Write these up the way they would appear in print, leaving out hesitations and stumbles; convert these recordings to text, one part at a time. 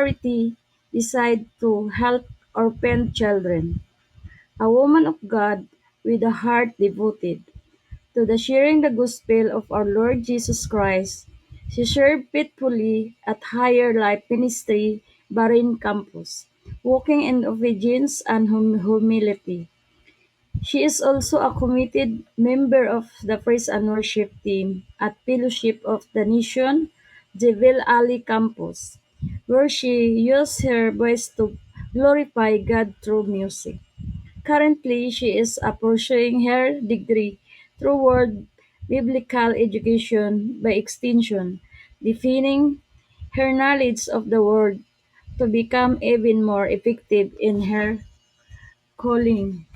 charity decide to help orphan children. A woman of God with a heart devoted to the sharing the gospel of our Lord Jesus Christ. She served faithfully at Higher Life Ministry, Barin Campus, walking in obedience and humility. She is also a committed member of the praise and worship team at Fellowship of the Nation, Jebel Ali Campus, where she used her voice to glorify God through music. Currently, she is pursuing her degree through World Biblical Education by extension, defining her knowledge of the Word to become even more effective in her calling.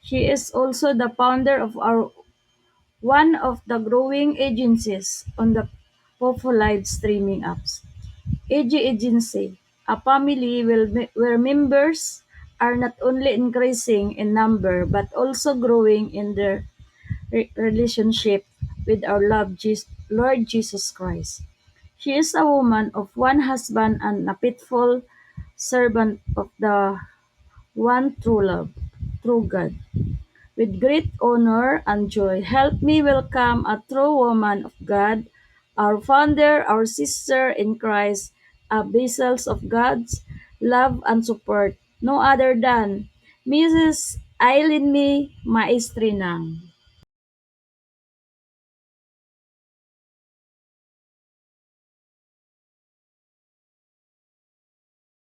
She is also the founder of one of the growing agencies on the Popo live streaming apps. AG Agency, a family where members are not only increasing in number but also growing in their relationship with our Lord Jesus Christ. She is a woman of one husband and a faithful servant of the one true love, true God. With great honor and joy, help me welcome a true woman of God, our founder, our sister in Christ, a vessels of God's love and support, no other than Mrs. Eileen Me Maestrinang.